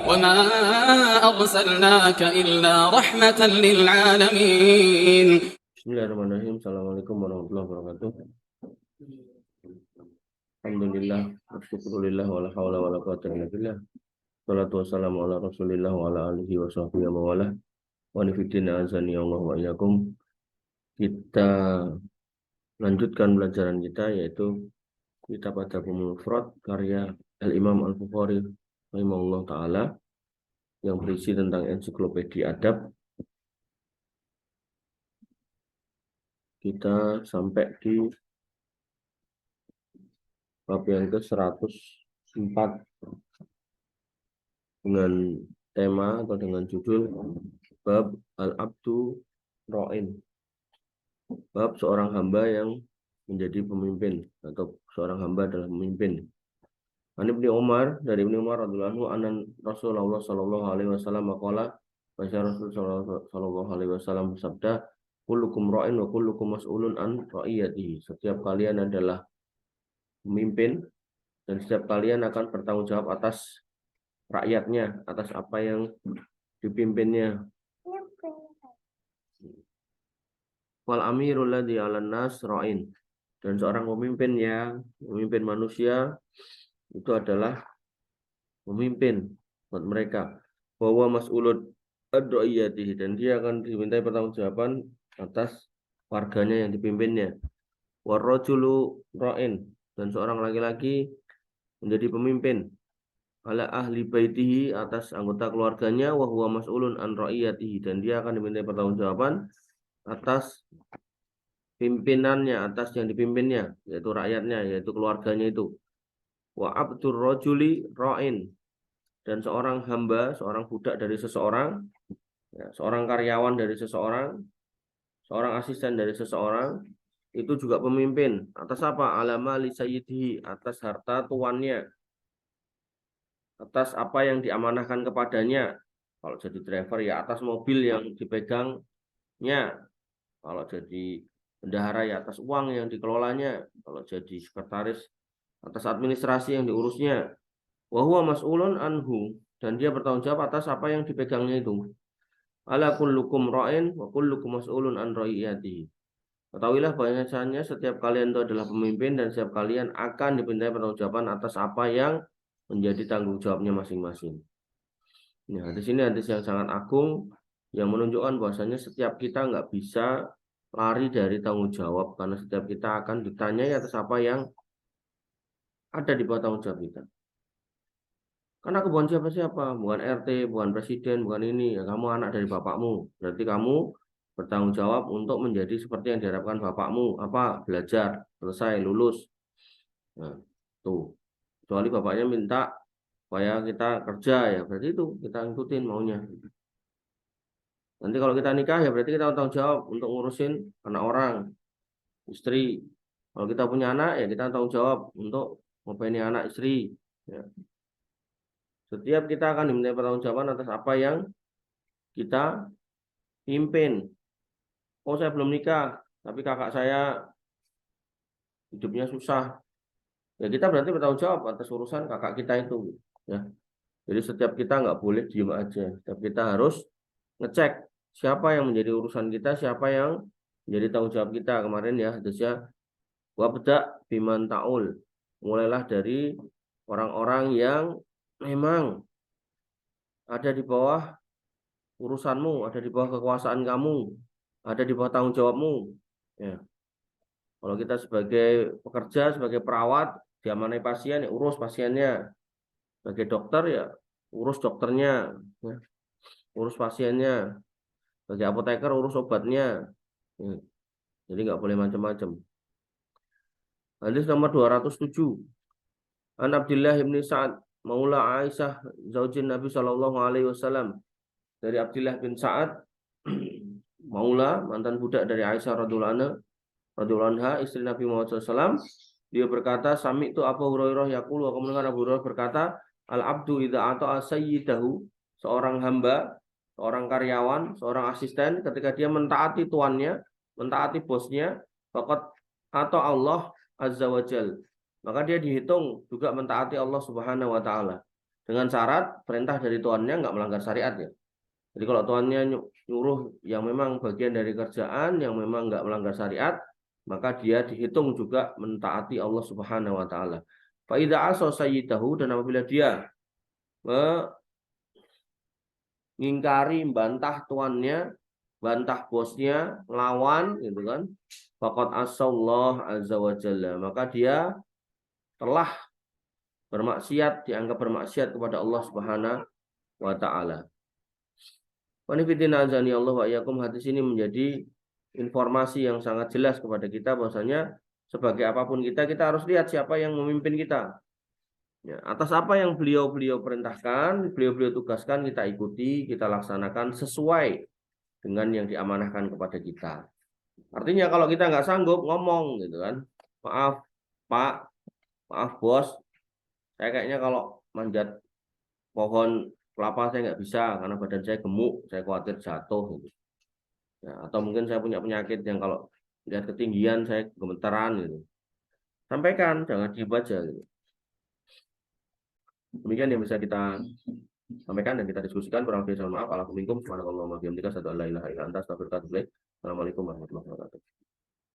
وما أرسلناك إلا رحمة للعالمين. Bismillahirrahmanirrahim. Assalamualaikum warahmatullahi wabarakatuh. Alhamdulillah, syukurillah, wala hawla wala quwwata illa billah. Salatu wassalamu ala Rasulillah wa ala alihi wa sahbihi wa wala. Wa nifidina azani Allah wa iyyakum. Kita lanjutkan pelajaran kita, yaitu kitab Adabul Mufrad karya Al-Imam Al-Bukhari rahimahullah taala, yang berisi tentang ensiklopedia adab. Kita sampai di bab yang ke-104 dengan tema atau dengan judul bab Al-Abdu Ra'in, bab seorang hamba yang menjadi pemimpin atau seorang hamba adalah pemimpin. An Ibnu Umar, dari Ibnu Umar radhiyallahu anhu, Rasulullah sallallahu alaihi wasallam qala, Rasulullah sallallahu alaihi wasallam bersabda, kullukum ra'in wa kullukum mas'ulun an ra'iyatihi. Setiap kalian adalah pemimpin dan setiap kalian akan bertanggung jawab atas rakyatnya, atas apa yang dipimpinnya. Wal amirul ladzi 'alan nas ra'in. Dan seorang pemimpin yang memimpin manusia itu adalah pemimpin buat mereka. Bahwa mas'ulud ad-ra'iyatihi, dan dia akan dimintai pertanggungjawaban atas warganya yang dipimpinnya. Warrajulu ra'in, dan seorang laki-laki menjadi pemimpin ala ahli baitihi, atas anggota keluarganya. Wa huwa mas'ulun an ra'iyatihi, dan dia akan dimintai pertanggungjawaban atas pimpinannya, atas yang dipimpinnya, yaitu rakyatnya, yaitu keluarganya itu. Wa abdur rajuli ra'in, dan seorang hamba, seorang budak dari seseorang, ya, seorang karyawan dari seseorang, seorang asisten dari seseorang, itu juga pemimpin. Atas apa? Alama li sayyidihi, atas harta tuannya, atas apa yang diamanahkan kepadanya. Kalau jadi driver ya atas mobil yang dipegangnya. Kalau jadi bendahara ya atas uang yang dikelolanya. Kalau jadi sekretaris atas administrasi yang diurusnya. Wa huwa mas'ulun anhu, dan dia bertanggung jawab atas apa yang dipegangnya itu. Ala kullukum ra'in wa kullukum mas'ulun an ra'iyatihi. Ketahuilah bahwasanya setiap kalian itu adalah pemimpin dan setiap kalian akan dimintai pertanggungjawaban atas apa yang menjadi tanggung jawabnya masing-masing. Nah, di sini hadis yang sangat agung yang menunjukkan bahwasanya setiap kita nggak bisa lari dari tanggung jawab, karena setiap kita akan ditanyai atas apa yang ada di bawah tanggung jawab kita. Karena aku bukan siapa-siapa, bukan RT, bukan presiden, bukan ini. Ya, kamu anak dari bapakmu, berarti kamu bertanggung jawab untuk menjadi seperti yang diharapkan bapakmu. Apa? Belajar, selesai, lulus. Nah, tuh. Kecuali bapaknya minta supaya kita kerja, ya berarti itu kita ngikutin maunya. Nanti kalau kita nikah, ya berarti kita tanggung jawab untuk ngurusin anak orang, istri. Kalau kita punya anak, ya kita tanggung jawab untuk ngopeni anak istri. Ya. Setiap kita akan diminta pertanggungjawaban atas apa yang kita pimpin. Oh, saya belum nikah, tapi kakak saya hidupnya susah. Ya kita berarti bertanggung jawab atas urusan kakak kita itu. Ya. Jadi setiap kita nggak boleh diem aja. Setiap kita harus ngecek siapa yang menjadi urusan kita, siapa yang menjadi tanggung jawab kita. Kemarin ya hadisnya, wabda biman ta'ul. Mulailah dari orang-orang yang memang ada di bawah urusanmu, ada di bawah kekuasaan kamu, ada di bawah tanggung jawabmu. Ya. Kalau kita sebagai pekerja, sebagai perawat, diamanai pasien, ya urus pasiennya. Sebagai dokter, ya urus dokternya, ya. Urus pasiennya. Sebagai apoteker, urus obatnya. Ya. Jadi nggak boleh macam-macam. Hadis nomor 207. An Abdillah bin Sa'ad Maula Aisyah zaujin Nabi sallallahu alaihi wasallam. Dari Abdillah bin Sa'ad Maula, mantan budak dari Aisyah radhiyallahu anha, istri Nabi Muhammad SAW. Dia berkata, sami itu Abu Hurairah yaqulu, aku mendengar Abu Hurairah berkata, al-abdu idza ata'a sayyidahu, seorang hamba, seorang karyawan, seorang asisten, ketika dia mentaati tuannya, mentaati bosnya, faqad atau Allah azza wajal, maka dia dihitung juga mentaati Allah Subhanahu wa taala. dengan syarat perintah dari tuannya nggak melanggar syariat ya. Jadi kalau tuannya nyuruh yang memang bagian dari kerjaan yang memang nggak melanggar syariat, maka dia dihitung juga mentaati Allah Subhanahu wa taala. Fa idza asa sayyidahu, dan apabila dia mengingkari, bantah tuannya, bantah bosnya, lawan gitu kan. Faqad asallahu azza wa jalla, maka dia telah bermaksiat, dianggap bermaksiat kepada Allah Subhanahu wa taala. Wanifidina azani Allah wa iyyakum, hadis ini menjadi informasi yang sangat jelas kepada kita bahwasanya sebagai apapun kita harus lihat siapa yang memimpin kita. Ya, atas apa yang beliau perintahkan, beliau tugaskan, kita ikuti, kita laksanakan sesuai dengan yang diamanahkan kepada kita. Artinya kalau kita nggak sanggup ngomong gitu kan, maaf Pak, maaf Bos, saya kayaknya kalau manjat pohon kelapa saya nggak bisa karena badan saya gemuk, saya khawatir jatuh gitu. Ya, atau mungkin saya punya penyakit yang kalau lihat ketinggian saya gemeteran gitu. Sampaikan, jangan diem aja gitu. Demikian yang bisa kita sampaikan dan kita diskusikan. Kurang lebih mohon maaf. Alhamdulillah. Subhanallah wa bihamdika, asyhadu an la ilaha illa anta, astaghfiruka wa atubu ilaik. Assalamualaikum warahmatullahi wabarakatuh.